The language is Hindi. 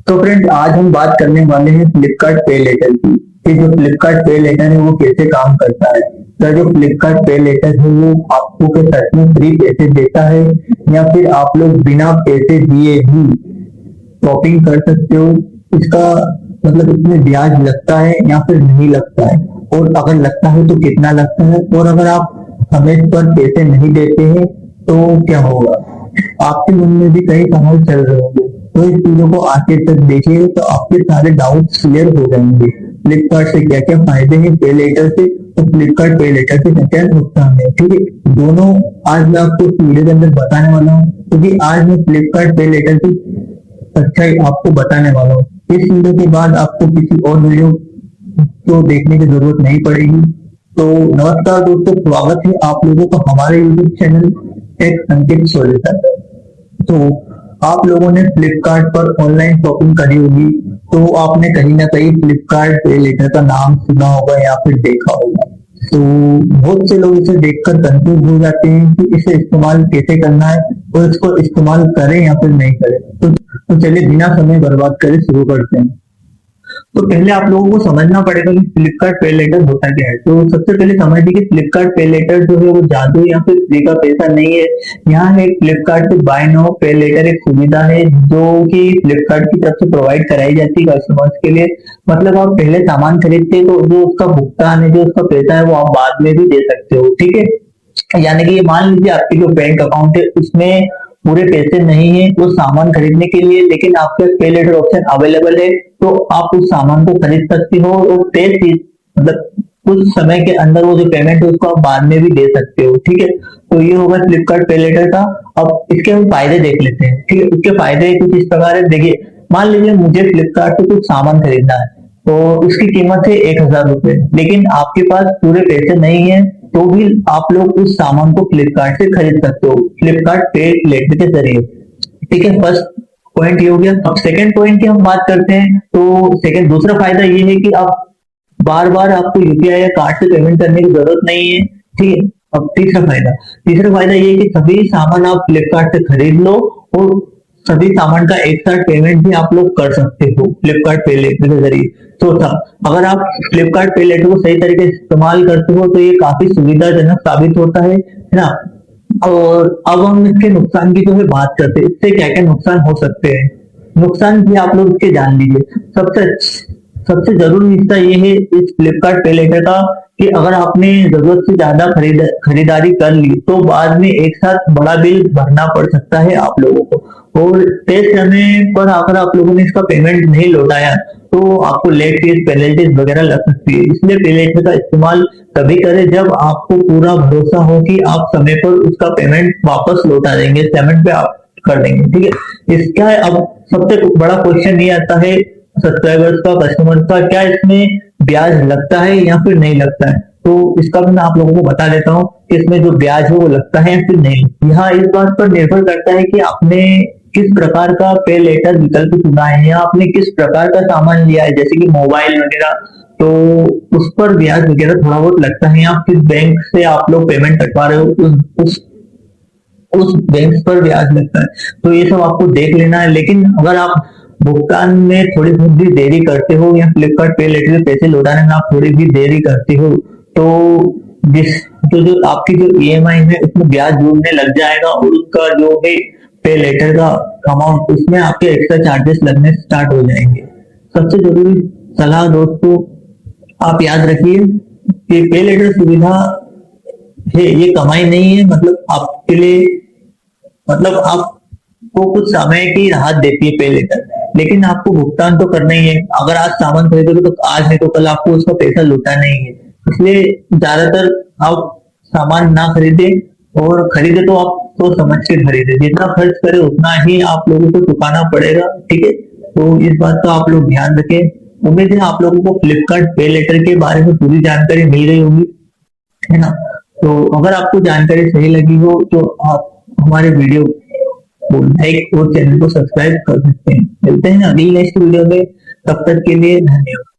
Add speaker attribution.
Speaker 1: तो फ्रेंड, आज हम बात करने वाले हैं फ्लिपकार्ट पे लेटर की कि जो फ्लिपकार्ट पे लेटर है वो कैसे काम करता है। तो जो फ्लिपकार्ट पे लेटर है वो आपको के सच में फ्री पैसे देता है या फिर आप लोग बिना पैसे दिए ही शॉपिंग कर सकते हो। इसका मतलब इसमें ब्याज लगता है या फिर नहीं लगता है, और अगर लगता है तो कितना लगता है, और अगर आप समय पर पैसे नहीं देते हैं तो क्या होगा। आपके मन में भी कई सवाल चल रहे होंगे, तो इस वीडियो को आखिर तक देखिए तो आपके सारे डाउट्स क्लियर हो जाएंगे। फ्लिपकार्ट से क्या क्या फायदे हैं पे लेटर से, तो फ्लिपकार्ट पे लेटर से क्या क्या नुकसान है, ठीक है। दोनों आज मैं आपको इस वीडियो के अंदर बताने वाला हूँ, क्योंकि आज मैं फ्लिपकार्ट पे लेटर की सच्चाई आपको बताने वाला हूँ। इस वीडियो के बाद आपको किसी और वीडियो को देखने की जरूरत नहीं पड़ेगी। तो नमस्कार दोस्तों, स्वागत है आप लोगों का हमारे यूट्यूब चैनल टेक संकेत सॉल्यूशन। तो आप लोगों ने फ्लिपकार्ट पर ऑनलाइन शॉपिंग करी होगी, तो आपने कहीं ना कहीं फ्लिपकार्ट पे लेटर का नाम सुना होगा या फिर देखा होगा। तो बहुत से लोग इसे देखकर कंफ्यूज हो जाते हैं कि इसे इस्तेमाल कैसे करना है और इसको इस्तेमाल करें या फिर नहीं करें। तो चलिए बिना समय बर्बाद करे शुरू करते हैं। तो पहले आप लोगों को समझना पड़ेगा कि फ्लिपकार्ट पे लेटर होता क्या है। तो सबसे पहले समझ लीजिए कि फ्लिपकार्ट पे लेटर जो है वो जादू या फिर फ्री का पैसा नहीं है। यहाँ है फ्लिपकार्ट से बाय नाउ पे लेटर एक सुविधा है जो कि फ्लिपकार्ट की तरफ से प्रोवाइड कराई जाती है कस्टमर्स के लिए। मतलब आप पहले सामान खरीदते हैं तो जो उसका भुगतान है, जो उसका पैसा है, वो आप बाद में भी दे सकते हो, ठीक है। यानी कि ये मान लीजिए आपकी जो बैंक अकाउंट है उसमें पूरे पैसे नहीं है वो सामान खरीदने के लिए, लेकिन आपके पे लेटर ऑप्शन अवेलेबल है, तो आप उस सामान को खरीद सकते हो और मतलब कुछ समय के अंदर वो जो पेमेंट है उसको आप बाद में भी दे सकते हो, ठीक है। तो ये होगा फ्लिपकार्ट पे लेटर का। अब इसके हम फायदे देख लेते हैं, ठीक है। इसके फायदे कुछ इस प्रकार है, देखिए मान लीजिए मुझे फ्लिपकार्ट से कुछ सामान खरीदना है, तो उसकी कीमत है 1,000 रुपए, लेकिन आपके पास पूरे पैसे नहीं है, तो भी आप लोग उस सामान को फ्लिपकार्ट से खरीद सकते हो फ्लिपकार्ट पे लेटर के जरिए, ठीक है। फर्स्ट पॉइंट ये हो गया। अब सेकंड पॉइंट की हम बात करते हैं, तो सेकंड दूसरा फायदा ये है कि आप बार बार आपको यूपीआई या कार्ड से पेमेंट करने की जरूरत नहीं है, ठीक है। अब तीसरा फायदा ये है कि सभी सामान आप फ्लिपकार्ट से खरीद लो और सभी सामान का एक साथ पेमेंट भी आप लोग कर सकते हो फ्लिपकार्ट पे लेटर के जरिए। चौथा, अगर आप फ्लिपकार्ट पे लेटर को सही तरीके से इस्तेमाल करते हो तो ये काफी सुविधाजनक साबित होता है ना। और अब हम इसके नुकसान की जो है बात करते हैं, इससे क्या क्या नुकसान हो सकते हैं। नुकसान भी आप लोग इसके जान लीजिए। सबसे जरूरी हिस्सा ये है इस फ्लिपकार्ट पे लेटर का कि अगर आपने जरूरत से ज्यादा खरीदारी कर ली तो बाद में एक साथ बड़ा बिल भरना पड़ सकता है आप लोगों को, और तय समय पर अगर आप लोगों ने इसका पेमेंट नहीं लौटाया तो आपको लेट फीस, पेनल्टीज वगैरह लग सकती है। इसलिए पे लेटर का इस्तेमाल तभी करें जब आपको पूरा भरोसा हो कि आप समय पर उसका पेमेंट वापस लौटा देंगे, पेमेंट पे आप कर देंगे, ठीक है। इसका अब सबसे बड़ा क्वेश्चन ये आता है सब्सक्राइबर्स का, कस्टमर का, क्या इसमें ब्याज लगता है या फिर नहीं लगता है। तो इसका भी मैं आप लोगों को बता देता हूँ कि इसमें जो ब्याज है वो लगता है या फिर नहीं। यहाँ इस बात पर निर्भर करता है कि आपने किस प्रकार का पे लेटर विकल्प चुना है या आपने किस प्रकार का सामान लिया है, जैसे कि मोबाइल वगैरह, तो उस पर ब्याज वगैरह थोड़ा बहुत लगता है। या किस बैंक से आप लोग पेमेंट कटवा रहे हो उस बैंक पर ब्याज लगता है। तो ये सब आपको देख लेना है। लेकिन अगर आप भुगतान में थोड़ी बहुत भी देरी करते हो या फ्लिपकार्ट पे लेटर में पैसे लौटाने में आप थोड़ी भी देरी करते हो तो जो आपकी जो ईएमआई है उसमें ब्याज जुड़ने लग जाएगा, और उसका जो है पे लेटर का अमाउंट उसमें आपके एक्स्ट्रा चार्जेस लगने स्टार्ट हो जाएंगे। सबसे जरूरी सलाह दोस्तों आप याद रखिए कि पे लेटर सुविधा है, ये कमाई नहीं है। मतलब आपके लिए, मतलब आपको कुछ समय की राहत देती है पे लेटर, लेकिन आपको भुगतान तो करना ही है। अगर आज सामान खरीदोगे तो आज नहीं तो कल आपको उसका पैसा लौटाना ही है। इसलिए ज्यादातर आप सामान ना खरीदे, और खरीदे तो आप तो समझ के खरीदे, जितना खर्च करे उतना ही आप लोगों को चुकाना पड़ेगा, ठीक है। तो इस बात का आप लोग ध्यान रखें। उम्मीद है आप लोगों को फ्लिपकार्ट पे लेटर के बारे में पूरी जानकारी मिल गई होगी, है ना। तो अगर आपको जानकारी सही लगी हो तो आप हमारे वीडियो को लाइक और चैनल को सब्सक्राइब कर सकते हैं। मिलते हैं अगली नेक्स्ट वीडियो में, तब तक के लिए धन्यवाद।